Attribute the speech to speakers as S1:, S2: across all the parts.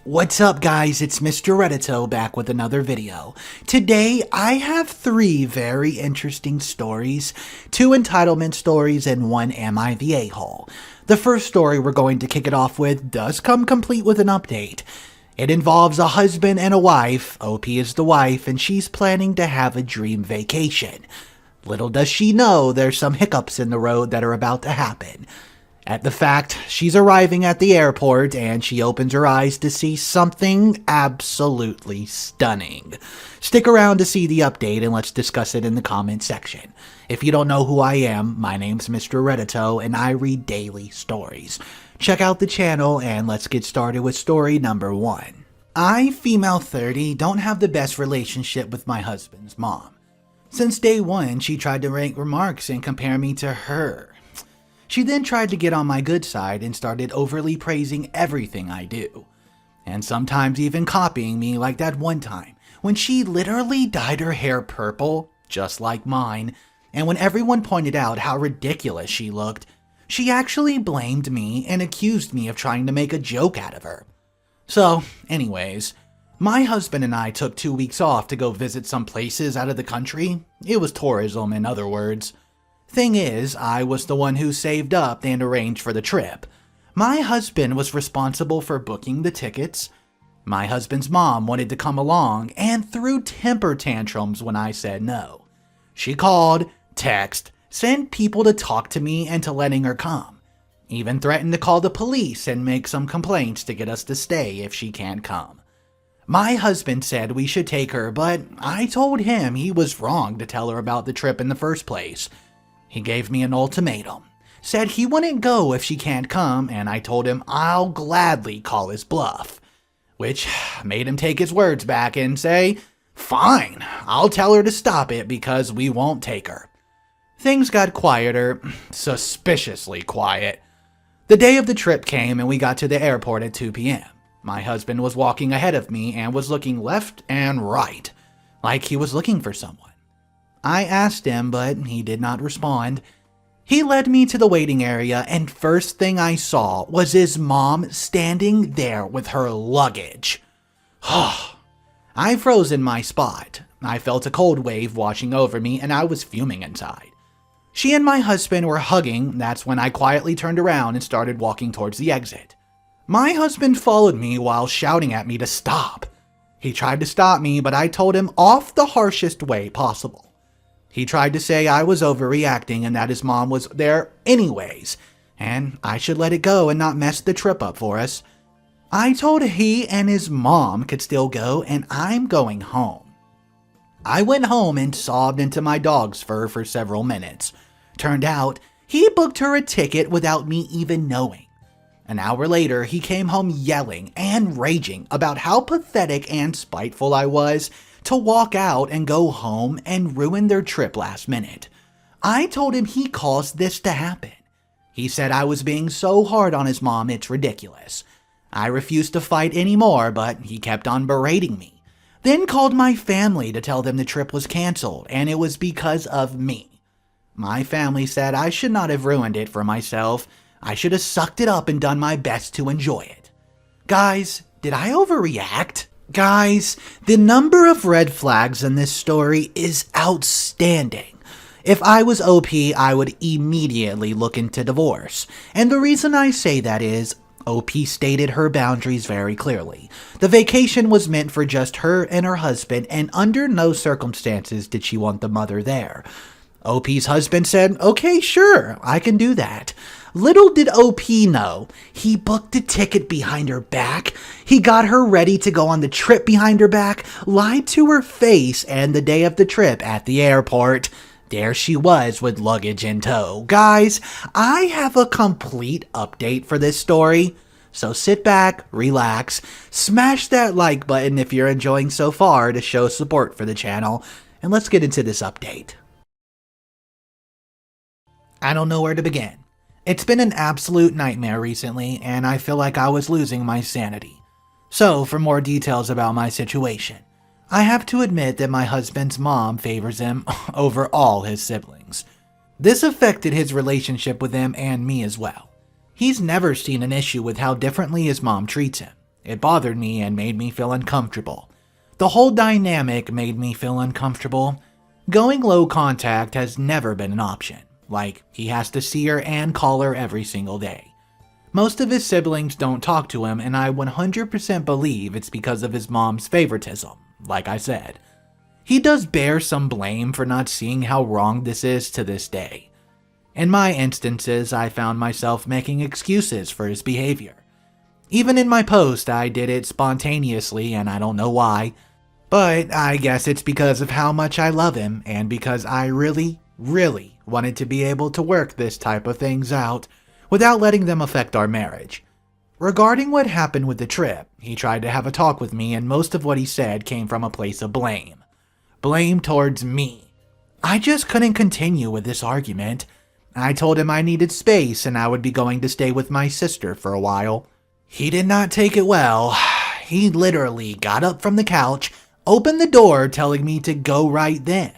S1: What's up guys, it's Mr. Reddito back with another video. Today I have 3 very interesting stories, 2 entitlement stories and 1 Am I the A-hole. The first story we're going to kick it off with does come complete with an update. It involves a husband and a wife. OP is the wife and she's planning to have a dream vacation. Little does she know there's some hiccups in the road that are about to happen. At the fact, she's arriving at the airport and she opens her eyes to see something absolutely stunning. Stick around to see the update and let's discuss it in the comment section. If you don't know who I am, my name's Mr. Reddito and I read daily stories. Check out the channel and let's get started with story number 1. I, female 30, don't have the best relationship with my husband's mom. Since day 1, she tried to rank remarks and compare me to her. She then tried to get on my good side and started overly praising everything I do. And sometimes even copying me, like that one time when she literally dyed her hair purple, just like mine, and when everyone pointed out how ridiculous she looked, she actually blamed me and accused me of trying to make a joke out of her. So, anyways, my husband and I took 2 weeks off to go visit some places out of the country. It was tourism, in other words. Thing is, I was the one who saved up and arranged for the trip. My husband was responsible for booking the tickets. My husband's mom wanted to come along and threw temper tantrums when I said no. She called, texted, sent people to talk to me into letting her come. Even threatened to call the police and make some complaints to get us to stay if she can't come. My husband said we should take her, but I told him he was wrong to tell her about the trip in the first place. He gave me an ultimatum, said he wouldn't go if she can't come, and I told him I'll gladly call his bluff, which made him take his words back and say, fine, I'll tell her to stop it because we won't take her. Things got quieter, suspiciously quiet. The day of the trip came and we got to the airport at 2 p.m. My husband was walking ahead of me and was looking left and right, like he was looking for someone. I asked him, but he did not respond. He led me to the waiting area, and first thing I saw was his mom standing there with her luggage. I froze in my spot. I felt a cold wave washing over me, and I was fuming inside. She and my husband were hugging. That's when I quietly turned around and started walking towards the exit. My husband followed me while shouting at me to stop. He tried to stop me, but I told him off the harshest way possible. He tried to say I was overreacting and that his mom was there anyways, and I should let it go and not mess the trip up for us. I told he and his mom could still go and I'm going home. I went home and sobbed into my dog's fur for several minutes. Turned out, he booked her a ticket without me even knowing. An hour later, he came home yelling and raging about how pathetic and spiteful I was to walk out and go home and ruin their trip last minute. I told him he caused this to happen. He said I was being so hard on his mom it's ridiculous. I refused to fight anymore, but he kept on berating me. Then called my family to tell them the trip was canceled and it was because of me. My family said I should not have ruined it for myself. I should have sucked it up and done my best to enjoy it. Guys, did I overreact? Guys, the number of red flags in this story is outstanding. If I was OP, I would immediately look into divorce. And the reason I say that is, OP stated her boundaries very clearly. The vacation was meant for just her and her husband, and under no circumstances did she want the mother there. OP's husband said, okay, sure, I can do that. Little did OP know, he booked a ticket behind her back, he got her ready to go on the trip behind her back, lied to her face, and the day of the trip at the airport, there she was with luggage in tow. Guys, I have a complete update for this story, so sit back, relax, smash that like button if you're enjoying so far to show support for the channel, and let's get into this update. I don't know where to begin. It's been an absolute nightmare recently, and I feel like I was losing my sanity. So, for more details about my situation, I have to admit that my husband's mom favors him over all his siblings. This affected his relationship with him and me as well. He's never seen an issue with how differently his mom treats him. It bothered me and made me feel uncomfortable. The whole dynamic made me feel uncomfortable. Going low contact has never been an option. Like, he has to see her and call her every single day. Most of his siblings don't talk to him, and I 100% believe it's because of his mom's favoritism, like I said. He does bear some blame for not seeing how wrong this is to this day. In my instances, I found myself making excuses for his behavior. Even in my post, I did it spontaneously, and I don't know why. But I guess it's because of how much I love him, and because I really wanted to be able to work this type of things out without letting them affect our marriage. Regarding what happened with the trip, he tried to have a talk with me, and most of what he said came from a place of blame. Blame towards me. I just couldn't continue with this argument. I told him I needed space and I would be going to stay with my sister for a while. He did not take it well. He literally got up from the couch, opened the door telling me to go right then.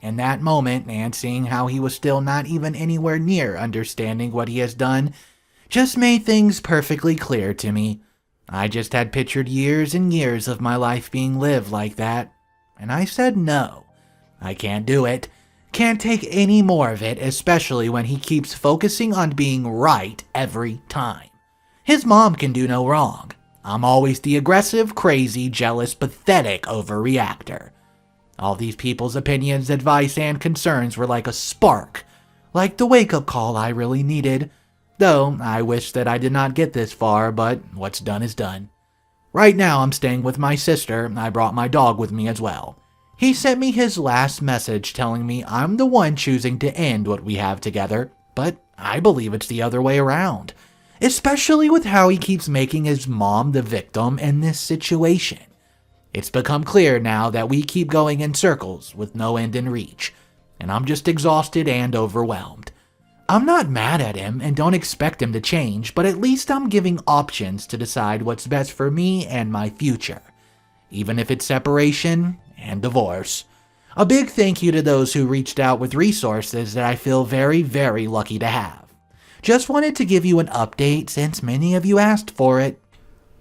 S1: In that moment, and seeing how he was still not even anywhere near understanding what he has done, just made things perfectly clear to me. I just had pictured years and years of my life being lived like that, and I said no. I can't do it. Can't take any more of it, especially when he keeps focusing on being right every time. His mom can do no wrong. I'm always the aggressive, crazy, jealous, pathetic overreactor. All these people's opinions, advice, and concerns were like a spark, like the wake-up call I really needed. Though, I wish that I did not get this far, but what's done is done. Right now, I'm staying with my sister. I brought my dog with me as well. He sent me his last message telling me I'm the one choosing to end what we have together, but I believe it's the other way around. Especially with how he keeps making his mom the victim in this situation. It's become clear now that we keep going in circles with no end in reach, and I'm just exhausted and overwhelmed. I'm not mad at him and don't expect him to change, but at least I'm giving options to decide what's best for me and my future, even if it's separation and divorce. A big thank you to those who reached out with resources that I feel very lucky to have. Just wanted to give you an update since many of you asked for it.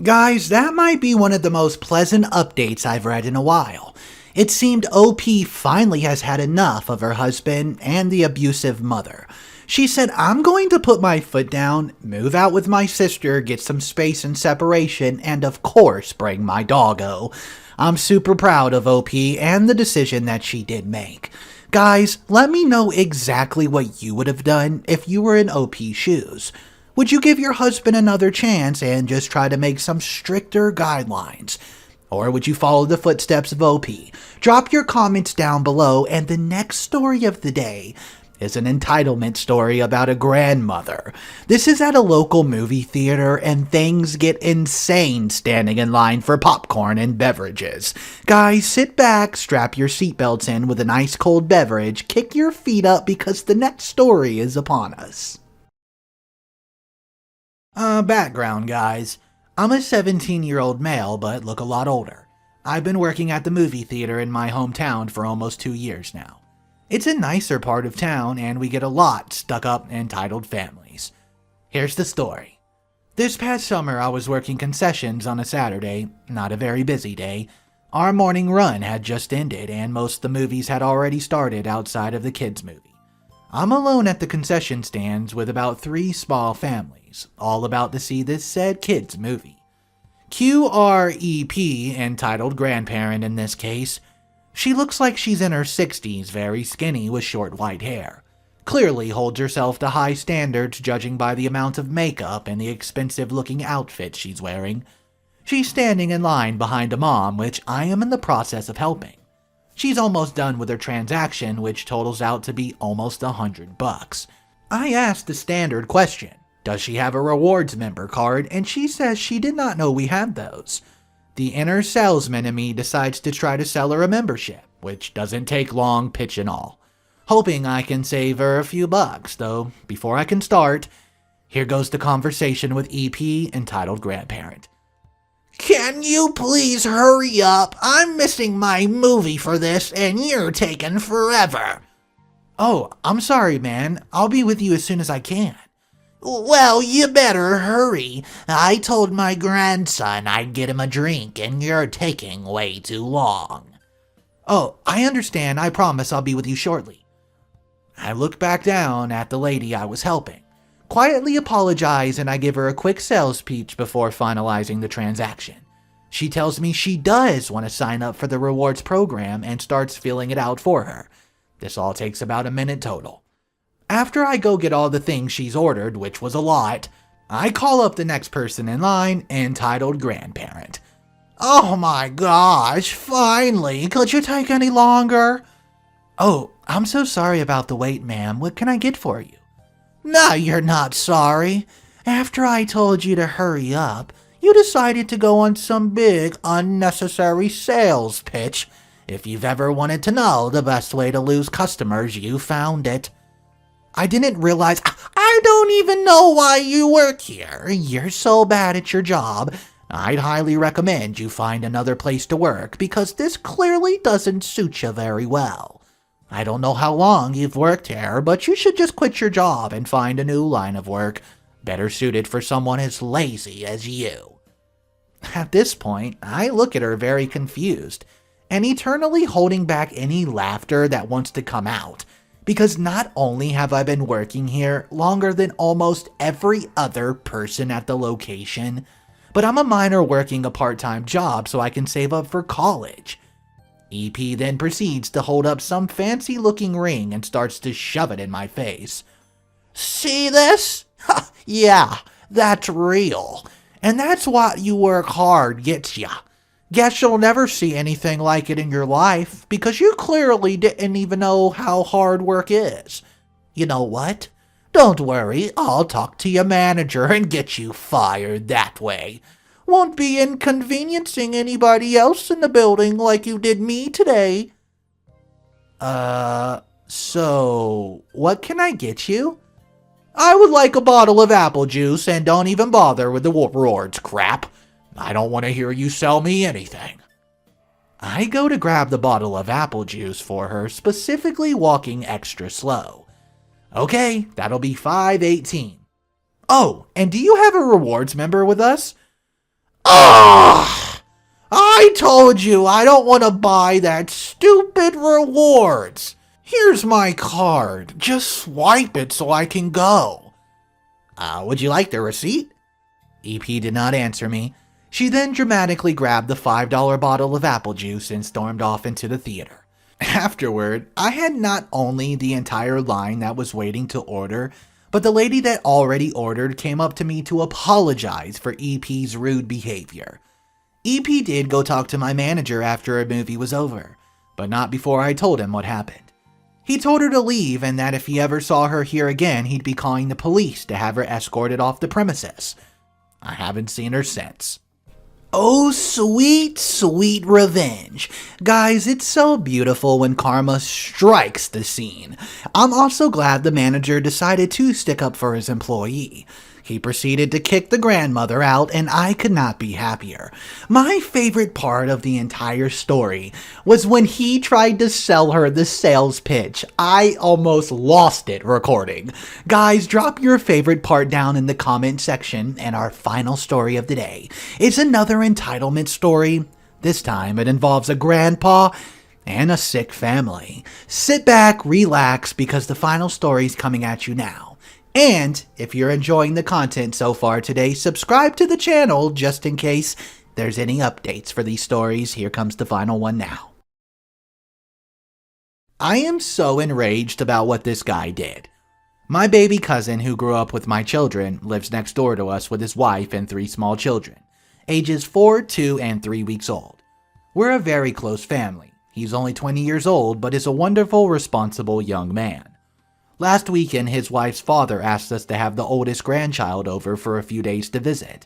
S1: Guys, that might be one of the most pleasant updates I've read in a while. It seemed OP finally has had enough of her husband and the abusive mother. She said, I'm going to put my foot down, move out with my sister, get some space and separation, and of course bring my doggo. I'm super proud of OP and the decision that she did make. Guys, let me know exactly what you would have done if you were in OP's shoes. Would you give your husband another chance and just try to make some stricter guidelines? Or would you follow the footsteps of OP? Drop your comments down below, and the next story of the day is an entitlement story about a grandmother. This is at a local movie theater, and things get insane standing in line for popcorn and beverages. Guys, sit back, strap your seatbelts in with an ice cold beverage, kick your feet up because the next story is upon us. Background, guys. I'm a 17-year-old male, but look a lot older. I've been working at the movie theater in my hometown for almost 2 years now. It's a nicer part of town, and we get a lot stuck-up, entitled families. Here's the story. This past summer, I was working concessions on a Saturday, not a very busy day. Our morning run had just ended, and most of the movies had already started outside of the kids' movie. I'm alone at the concession stands with about 3 small families, all about to see this said kids' movie. QREP, entitled grandparent in this case. She looks like she's in her 60s, very skinny with short white hair. Clearly holds herself to high standards judging by the amount of makeup and the expensive looking outfit she's wearing. She's standing in line behind a mom, which I am in the process of helping. She's almost done with her transaction, which totals out to be almost $100. I asked the standard question, does she have a rewards member card? And she says she did not know we had those. The inner salesman in me decides to try to sell her a membership, which doesn't take long, pitch and all. Hoping I can save her a few bucks, though before I can start, here goes the conversation with EP, entitled grandparent. Can you please hurry up? I'm missing my movie for this and you're taking forever. Oh, I'm sorry, man. I'll be with you as soon as I can. Well, you better hurry. I told my grandson I'd get him a drink, and you're taking way too long. Oh, I understand. I promise I'll be with you shortly. I look back down at the lady I was helping, quietly apologize, and I give her a quick sales speech before finalizing the transaction. She tells me she does want to sign up for the rewards program and starts filling it out for her. This all takes about a minute total. After I go get all the things she's ordered, which was a lot, I call up the next person in line, entitled Grandparent. Oh my gosh, finally, could you take any longer? Oh, I'm so sorry about the wait, ma'am. What can I get for you? No, you're not sorry. After I told you to hurry up, you decided to go on some big, unnecessary sales pitch. If you've ever wanted to know the best way to lose customers, you found it. I didn't realize. I don't even know why you work here. You're so bad at your job. I'd highly recommend you find another place to work because this clearly doesn't suit you very well. I don't know how long you've worked here, but you should just quit your job and find a new line of work, better suited for someone as lazy as you. At this point, I look at her very confused and eternally holding back any laughter that wants to come out, because not only have I been working here longer than almost every other person at the location, but I'm a minor working a part-time job so I can save up for college. EP then proceeds to hold up some fancy-looking ring and starts to shove it in my face. See this? Yeah, that's real. And that's what you work hard gets ya. Guess you'll never see anything like it in your life, because you clearly didn't even know how hard work is. You know what? Don't worry, I'll talk to your manager and get you fired that way. Won't be inconveniencing anybody else in the building like you did me today. So, what can I get you? I would like a bottle of apple juice, and don't even bother with the rewards crap. I don't want to hear you sell me anything. I go to grab the bottle of apple juice for her, specifically walking extra slow. Okay, that'll be $5.18. Oh, and do you have a rewards member with us? Ugh! I told you I don't want to buy that stupid rewards. Here's my card. Just swipe it so I can go. Would you like the receipt? EP did not answer me. She then dramatically grabbed the $5 bottle of apple juice and stormed off into the theater. Afterward, I had not only the entire line that was waiting to order, but the lady that already ordered came up to me to apologize for EP's rude behavior. EP did go talk to my manager after a movie was over, but not before I told him what happened. He told her to leave and that if he ever saw her here again, he'd be calling the police to have her escorted off the premises. I haven't seen her since. Oh, sweet, sweet revenge. Guys, it's so beautiful when karma strikes the scene. I'm also glad the manager decided to stick up for his employee. He proceeded to kick the grandmother out, and I could not be happier. My favorite part of the entire story was when he tried to sell her the sales pitch. I almost lost it recording. Guys, drop your favorite part down in the comment section, and our final story of the day is another entitlement story. This time it involves a grandpa and a sick family. Sit back, relax, because the final story is coming at you now. And if you're enjoying the content so far today, subscribe to the channel just in case there's any updates for these stories. Here comes the final one now. I am so enraged about what this guy did. My baby cousin, who grew up with my children, lives next door to us with his wife and 3 small children, ages 4, 2, and 3 weeks old. We're a very close family. He's only 20 years old, but is a wonderful, responsible young man. Last weekend, his wife's father asked us to have the oldest grandchild over for a few days to visit.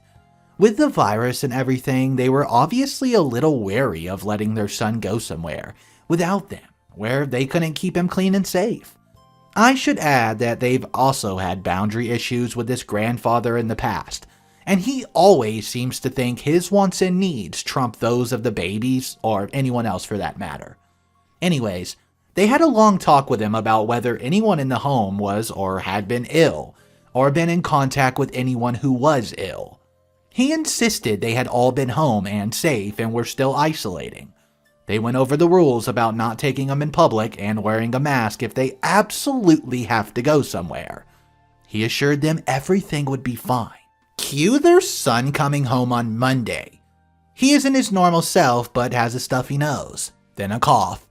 S1: With the virus and everything, they were obviously a little wary of letting their son go somewhere without them, where they couldn't keep him clean and safe. I should add that they've also had boundary issues with this grandfather in the past, and he always seems to think his wants and needs trump those of the babies, or anyone else for that matter. Anyways, they had a long talk with him about whether anyone in the home was or had been ill, or been in contact with anyone who was ill. He insisted they had all been home and safe and were still isolating. They went over the rules about not taking them in public and wearing a mask if they absolutely have to go somewhere. He assured them everything would be fine. Cue their son coming home on Monday. He isn't his normal self but has a stuffy nose, then a cough.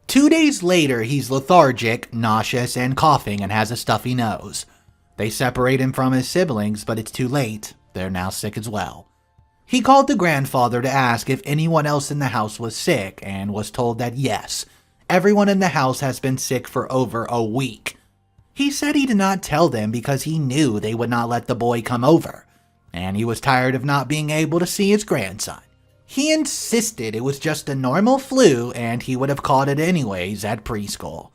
S1: 2 days later, he's lethargic, nauseous, and coughing and has a stuffy nose. They separate him from his siblings, but it's too late. They're now sick as well. He called the grandfather to ask if anyone else in the house was sick and was told that yes, everyone in the house has been sick for over a week. He said he did not tell them because he knew they would not let the boy come over, and he was tired of not being able to see his grandson. He insisted it was just a normal flu and he would have caught it anyways at preschool.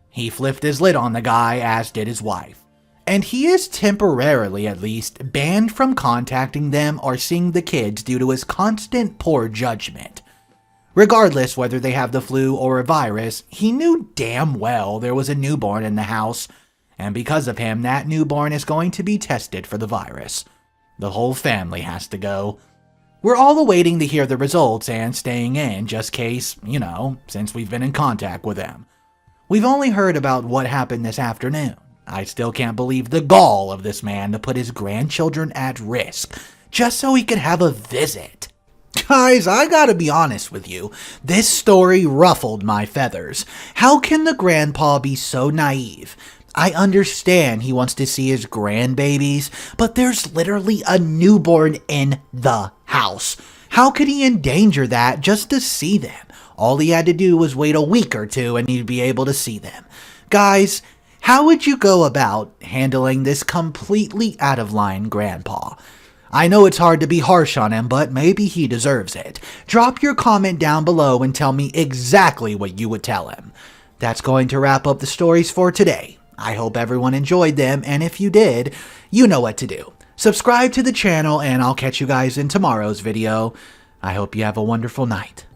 S1: He flipped his lid on the guy, as did his wife. And he is temporarily, at least, banned from contacting them or seeing the kids due to his constant poor judgment. Regardless whether they have the flu or a virus, he knew damn well there was a newborn in the house, and because of him, that newborn is going to be tested for the virus. The whole family has to go. We're all awaiting to hear the results and staying in just case, since we've been in contact with them. We've only heard about what happened this afternoon. I still can't believe the gall of this man to put his grandchildren at risk, just so he could have a visit. Guys, I gotta be honest with you, this story ruffled my feathers. How can the grandpa be so naive? I understand he wants to see his grandbabies, but there's literally a newborn in the house. How could he endanger that just to see them? All he had to do was wait a week or two and he'd be able to see them. Guys, how would you go about handling this completely out of line grandpa? I know it's hard to be harsh on him, but maybe he deserves it. Drop your comment down below and tell me exactly what you would tell him. That's going to wrap up the stories for today. I hope everyone enjoyed them, and if you did, you know what to do. Subscribe to the channel, and I'll catch you guys in tomorrow's video. I hope you have a wonderful night.